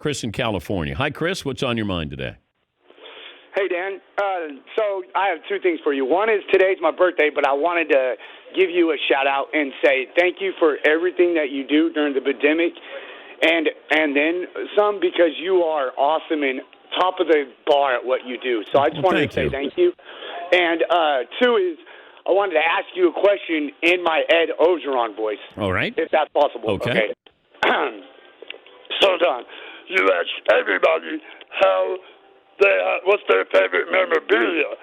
Chris in California. Hi, Chris. What's on your mind today? Hey, Dan. So I have two things for you. One is today's my birthday, but I wanted to give you a shout-out and say thank you for everything that you do during the pandemic and then some, because you are awesome and top of the bar at what you do. So I just wanted to say thank you. And two is I wanted to ask you a question in my Ed Ogeron voice. All right. If that's possible. Okay. So, Don, you asked everybody what's their favorite memorabilia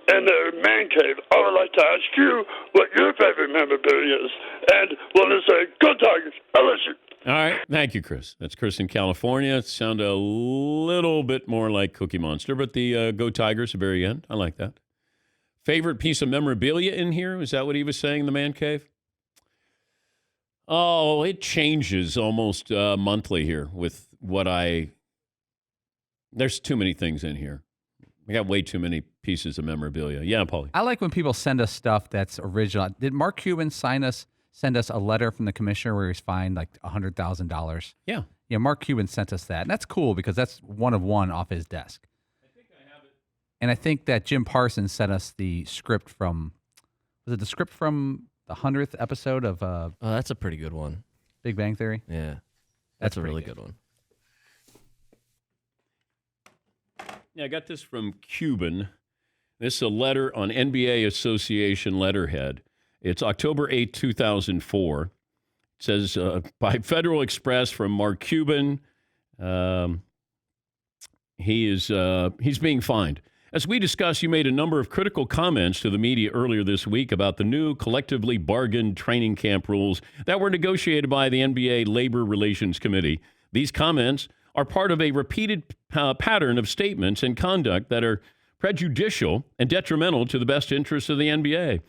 in their man cave. I would like to ask you what your favorite memorabilia is. And want to say, go Tigers, LSU. All right. Thank you, Chris. That's Chris in California. It sounded a little bit more like Cookie Monster, but the Go Tigers at the very end. I like that. Favorite piece of memorabilia in here? Is that what he was saying in the man cave? Oh, it changes almost monthly here with what there's too many things in here. We got way too many pieces of memorabilia. Yeah, Paulie. I like when people send us stuff that's original. Did Mark Cuban send us a letter from the commissioner where he's fined like $100,000? Yeah. Yeah, Mark Cuban sent us that. And that's cool because that's one of one off his desk. I think I have it. And I think that Jim Parsons sent us the script from, was it the script from the 100th episode of Oh, that's a pretty good one. Big Bang Theory? Yeah. That's a really good one. Yeah, I got this from Cuban. This is a letter on NBA Association letterhead. It's October 8, 2004. It says, by Federal Express from Mark Cuban. He's being fined. As we discussed, you made a number of critical comments to the media earlier this week about the new collectively bargained training camp rules that were negotiated by the NBA Labor Relations Committee. These comments are part of a repeated pattern of statements and conduct that are prejudicial and detrimental to the best interests of the NBA.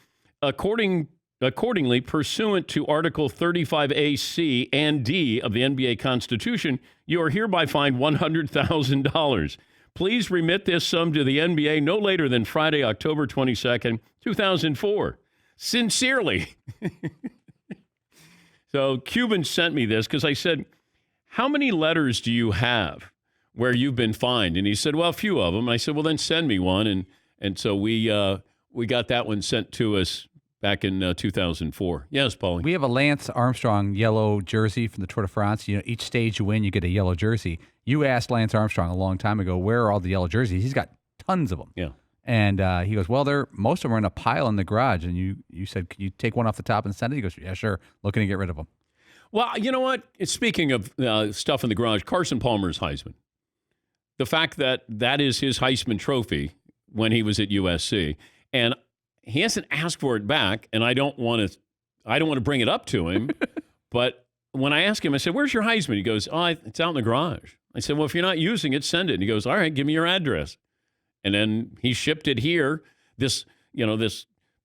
Accordingly, pursuant to Article 35A, C, and D of the NBA Constitution, you are hereby fined $100,000. Please remit this sum to the NBA no later than Friday, October 22nd, 2004. Sincerely. So Cuban sent me this because I said, how many letters do you have where you've been fined? And he said, well, a few of them. I said, well, then send me one. And so we got that one sent to us back in 2004. Yes, Paulie. We have a Lance Armstrong yellow jersey from the Tour de France. You know, each stage you win, you get a yellow jersey. You asked Lance Armstrong a long time ago, where are all the yellow jerseys? He's got tons of them. Yeah. And he goes, well, most of them are in a pile in the garage. And you said, can you take one off the top and send it? He goes, yeah, sure. Looking to get rid of them. Well, you know what? Speaking of stuff in the garage, Carson Palmer's Heisman. The fact that is his Heisman Trophy when he was at USC, and he hasn't asked for it back, and I don't want to bring it up to him, but when I asked him, I said, "Where's your Heisman?" He goes, "Oh, it's out in the garage." I said, "Well, if you're not using it, send it." And he goes, "All right, give me your address." And then he shipped it here. This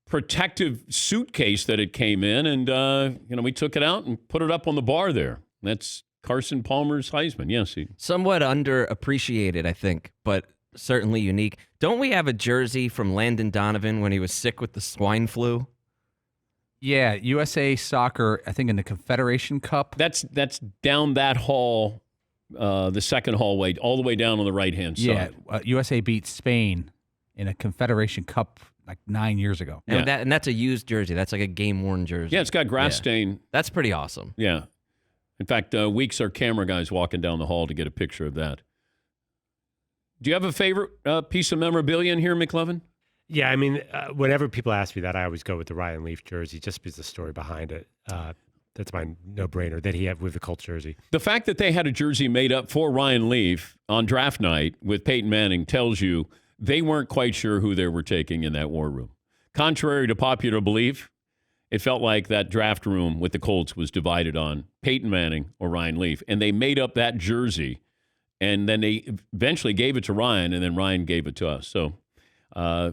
protective suitcase that it came in, and we took it out and put it up on the bar there. That's Carson Palmer's Heisman. Yes, somewhat underappreciated, I think, but certainly unique. Don't we have a jersey from Landon Donovan when he was sick with the swine flu? Yeah, USA Soccer, I think in the Confederation Cup. That's down that hall, the second hallway, all the way down on the right-hand side. Yeah, USA beat Spain in a Confederation Cup like 9 years ago. And, and that's a used jersey. That's like a game-worn jersey. Yeah, it's got grass stain. That's pretty awesome. Yeah. In fact, Weeks, our camera guy's walking down the hall to get a picture of that. Do you have a favorite piece of memorabilia in here, McLovin? Yeah, I mean, whenever people ask me that, I always go with the Ryan Leaf jersey just because the story behind it. That's my no-brainer that he had with the Colts jersey. The fact that they had a jersey made up for Ryan Leaf on draft night with Peyton Manning tells you they weren't quite sure who they were taking in that war room. Contrary to popular belief, it felt like that draft room with the Colts was divided on Peyton Manning or Ryan Leaf, and they made up that jersey, and then they eventually gave it to Ryan, and then Ryan gave it to us. So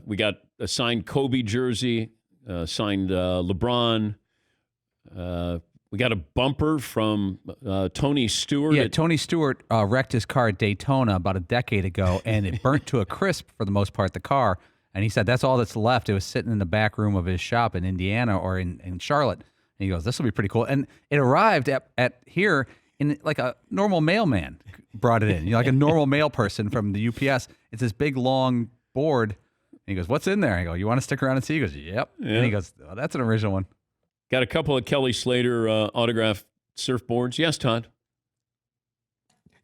we got a signed Kobe jersey, signed LeBron. We got a bumper from Tony Stewart. Yeah, Tony Stewart wrecked his car at Daytona about a decade ago, and it burnt to a crisp for the most part, the car. And he said that's all that's left. It was sitting in the back room of his shop in Indiana or in Charlotte. And he goes, this will be pretty cool. And it arrived at here in like a normal mailman brought it in. You know, like a normal mail person from the UPS. It's this big long board. And he goes, "What's in there?" I go, "You want to stick around and see?" He goes, "Yep." Yeah. And he goes, "Oh, that's an original one." Got a couple of Kelly Slater autographed surfboards. Yes, Todd.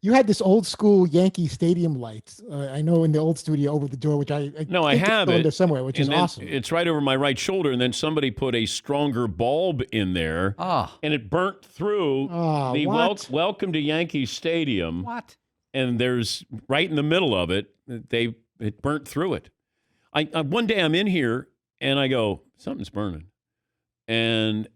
You had this old school Yankee Stadium lights. I know in the old studio over the door, which I No, I think it's have still in it there somewhere, which is and then awesome. It's right over my right shoulder, and then somebody put a stronger bulb in there, Oh, and it burnt through Oh, the what? welcome to Yankee Stadium. what? And there's right in the middle of it, it burnt through it. I one day I'm in here and I go, something's burning, and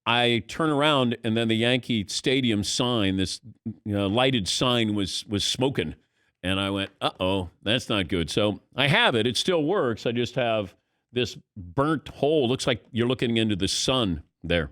I turn around and then the Yankee Stadium sign, this lighted sign, was smoking, and I went, uh-oh, that's not good. So I have it; it still works. I just have this burnt hole. Looks like you're looking into the sun there.